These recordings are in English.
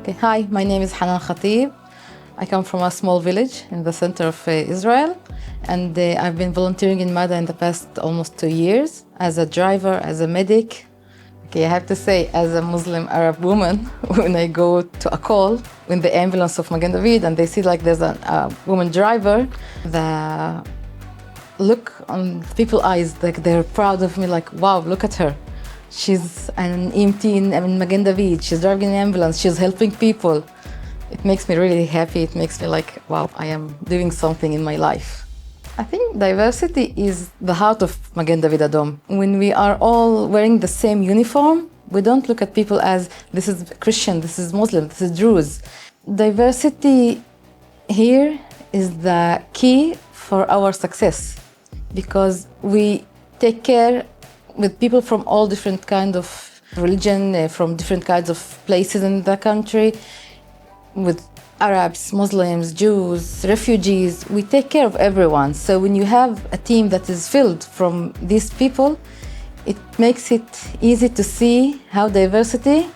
Okay, hi, my name is Hanan Khatib. I come from a small village in the center of Israel, and I've been volunteering in Mada in the past almost 2 years as a driver, as a medic. Okay, I have to say, as a Muslim Arab woman, when I go to a call in the ambulance of Magen David and they see like there's a woman driver, the look on people's eyes, like they're proud of me, like, wow, look at her. She's an EMT in Magen David, she's driving an ambulance, she's helping people. It makes me really happy, it makes me like, wow, I am doing something in my life. I think diversity is the heart of Magen David Adom. When we are all wearing the same uniform, we don't look at people as this is Christian, this is Muslim, this is Druze. Diversity here is the key for our success because we take care with people from all different kinds of religion, from different kinds of places in the country, with Arabs, Muslims, Jews, refugees. We take care of everyone. So when you have a team that is filled from these people, it makes it easy to see how diversity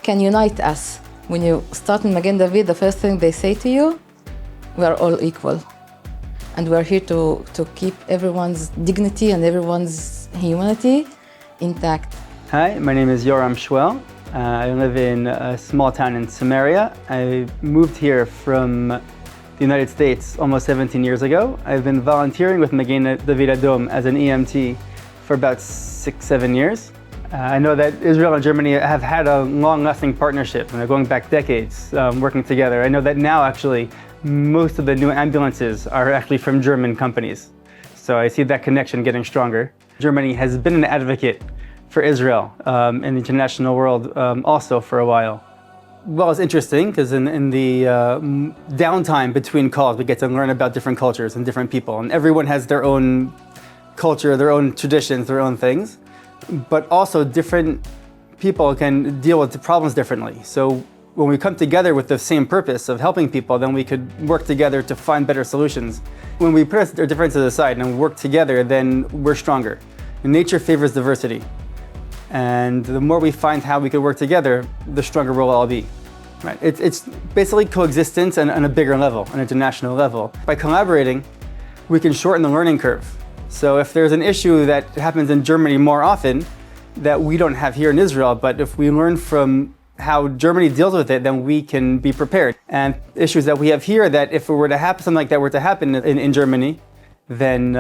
can unite us. When you start in Magen David, the first thing they say to you, we are all equal. And we're here to keep everyone's dignity and everyone's humanity intact. Hi, my name is Yoram Shmuel. I live in a small town in Samaria. I moved here from the United States almost 17 years ago. I've been volunteering with Magen David Adom as an EMT for about 6-7 years. I know that Israel and Germany have had a long-lasting partnership, going back decades, working together. I know that now actually most of the new ambulances are actually from German companies. So I see that connection getting stronger. Germany has been an advocate for Israel in the international world also for a while. Well, it's interesting because in the downtime between calls, we get to learn about different cultures and different people. And everyone has their own culture, their own traditions, their own things. But also different people can deal with the problems differently. So when we come together with the same purpose of helping people, then we could work together to find better solutions. When we put our differences aside and work together, then we're stronger. Nature favors diversity. And the more we find how we could work together, the stronger we'll all be. Right? It's basically coexistence on a bigger level, an international level. By collaborating, we can shorten the learning curve. So if there's an issue that happens in Germany more often that we don't have here in Israel, but if we learn from how Germany deals with it, then we can be prepared. And issues that we have here that if it were to happen, something like that were to happen in Germany, then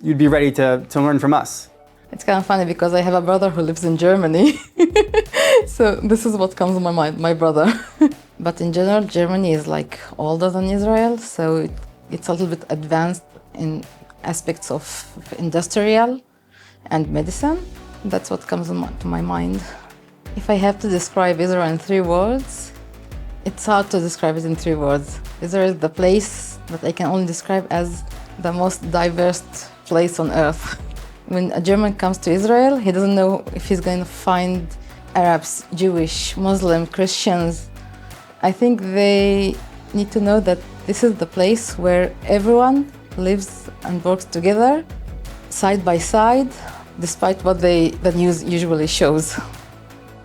you'd be ready to learn from us. It's kind of funny because I have a brother who lives in Germany. So this is what comes to my mind, my brother. But in general, Germany is like older than Israel, so it's a little bit advanced in aspects of industrial and medicine. That's what comes to my mind. If I have to describe Israel in 3 words, it's hard to describe it in 3 words. Israel is the place that I can only describe as the most diverse place on earth. When a German comes to Israel, he doesn't know if he's going to find Arabs, Jewish, Muslim, Christians. I think they need to know that this is the place where everyone lives and works together, side by side, despite what the news usually shows.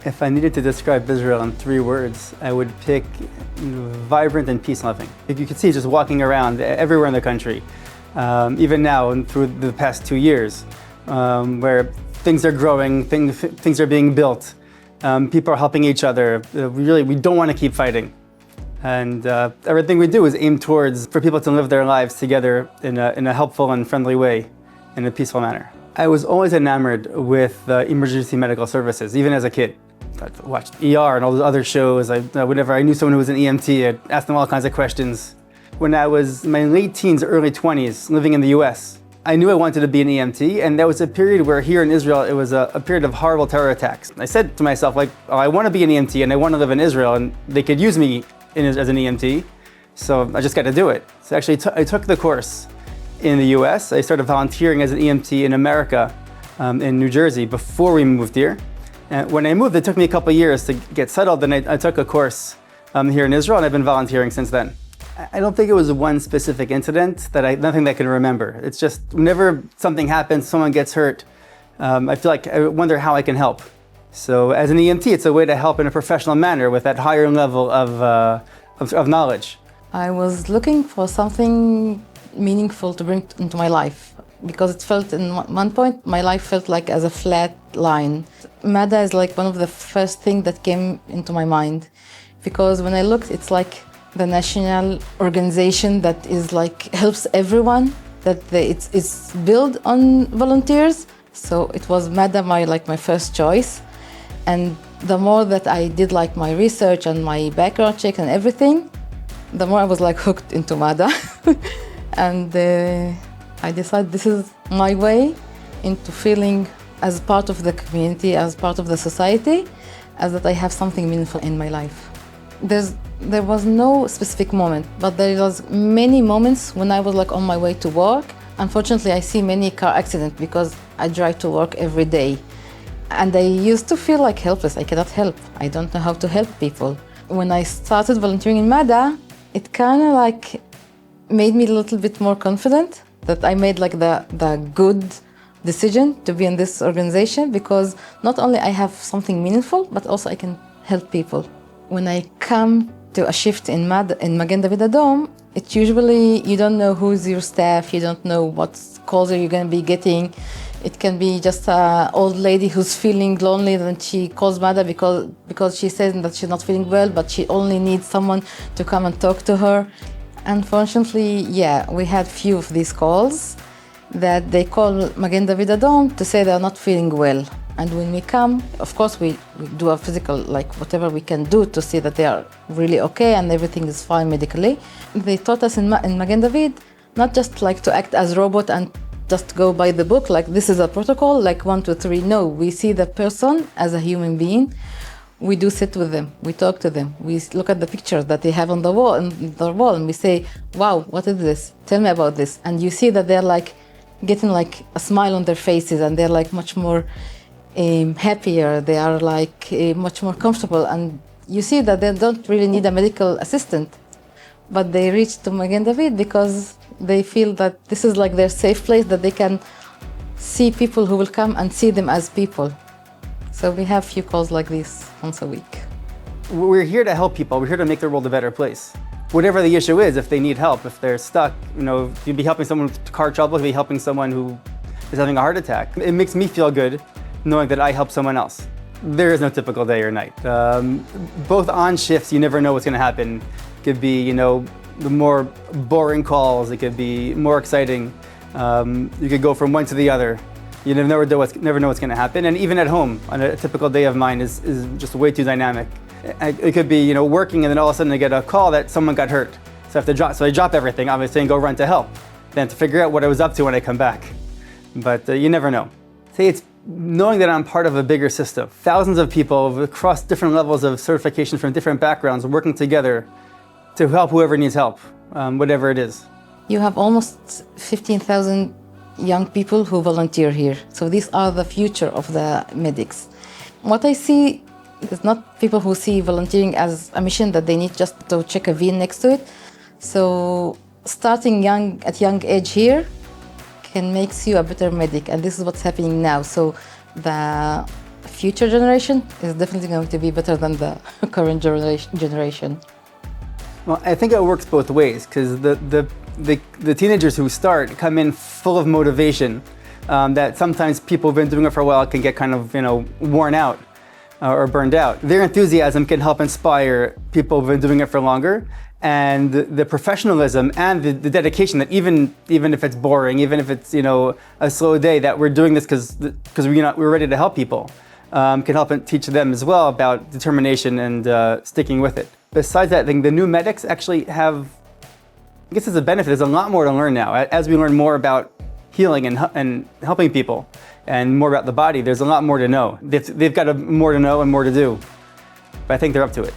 If I needed to describe Israel in 3 words, I would pick vibrant and peace-loving. You can see just walking around everywhere in the country, even now and through the past 2 years, where things are growing, things are being built, people are helping each other. We don't want to keep fighting. And everything we do is aimed towards for people to live their lives together in a helpful and friendly way, in a peaceful manner. I was always enamored with emergency medical services, even as a kid. I watched ER and all those other shows. Whenever I knew someone who was an EMT, I'd ask them all kinds of questions. When I was in my late teens, early 20s, living in the US, I knew I wanted to be an EMT, and that was a period where here in Israel, it was a period of horrible terror attacks. I said to myself, like, oh, I want to be an EMT and I want to live in Israel, and they could use me as an EMT, so I just got to do it. So actually, I took the course in the US. I started volunteering as an EMT in America, in New Jersey, before we moved here. And when I moved, it took me a couple of years to get settled, and I took a course here in Israel, and I've been volunteering since then. I don't think it was one specific incident, nothing that I can remember. It's just whenever something happens, someone gets hurt, I feel like I wonder how I can help. So as an EMT, it's a way to help in a professional manner with that higher level of knowledge. I was looking for something meaningful to bring into my life because it felt in one point my life felt like as a flat line. MADA is like one of the first things that came into my mind because when I looked, it's like the national organization that is like helps everyone, that it's built on volunteers. So it was MADA my first choice. And the more that I did like my research and my background check and everything, the more I was like hooked into MADA. And I decided this is my way into feeling as part of the community, as part of the society, as that I have something meaningful in my life. There was no specific moment, but there was many moments when I was like on my way to work. Unfortunately, I see many car accidents because I drive to work every day. And I used to feel like helpless. I cannot help. I don't know how to help people. When I started volunteering in MADA, it kind of like made me a little bit more confident that I made like the good decision to be in this organization because not only I have something meaningful, but also I can help people. When I come to a shift in Magen David Adom, it's usually you don't know who's your staff, you don't know what calls are you going to be getting. It can be just an old lady who's feeling lonely and she calls MADA because she says that she's not feeling well, but she only needs someone to come and talk to her. Unfortunately, yeah, we had few of these calls that they call Magen David Adom to say they're not feeling well. And when we come, of course, we do a physical, like whatever we can do to see that they are really okay and everything is fine medically. They taught us in Magen David not just like to act as robot and just go by the book, like this is a protocol, like 1, 2, 3. No, we see the person as a human being. We do sit with them, we talk to them, we look at the pictures that they have on the wall, and we say, wow, what is this? Tell me about this. And you see that they're like getting like a smile on their faces and they're like much more happier, they are like much more comfortable, and you see that they don't really need a medical assistant, but they reach to Magen David because they feel that this is like their safe place, that they can see people who will come and see them as people. So we have few calls like this once a week. We're here to help people. We're here to make the world a better place. Whatever the issue is, if they need help, if they're stuck, you'd be helping someone with car trouble, you'd be helping someone who is having a heart attack. It makes me feel good knowing that I help someone else. There is no typical day or night. Both on shifts, you never know what's going to happen. It could be, the more boring calls. It could be more exciting. You could go from one to the other. You never know what's going to happen. And even at home, on a typical day of mine is just way too dynamic. It could be, working, and then all of a sudden I get a call that someone got hurt. So I drop everything, obviously, and go run to help. Then to figure out what I was up to when I come back. But you never know. It's knowing that I'm part of a bigger system. Thousands of people across different levels of certification from different backgrounds working together to help whoever needs help, whatever it is. You have almost 15,000 young people who volunteer here. So these are the future of the medics. What I see is not people who see volunteering as a mission that they need just to check a V next to it. So starting at young age here can make you a better medic, and this is what's happening now. So the future generation is definitely going to be better than the current generation. Well, I think it works both ways, because the teenagers who start come in full of motivation that sometimes people who've been doing it for a while can get kind of worn out or burned out. Their enthusiasm can help inspire people who've been doing it for longer, and the professionalism and the dedication that even if it's boring, even if it's a slow day, that we're doing this because we're ready to help people, can help and teach them as well about determination and sticking with it. Besides that, I think the new medics actually have, I guess as a benefit, there's a lot more to learn now. As we learn more about healing and helping people and more about the body, there's a lot more to know. They've got more to know and more to do, but I think they're up to it.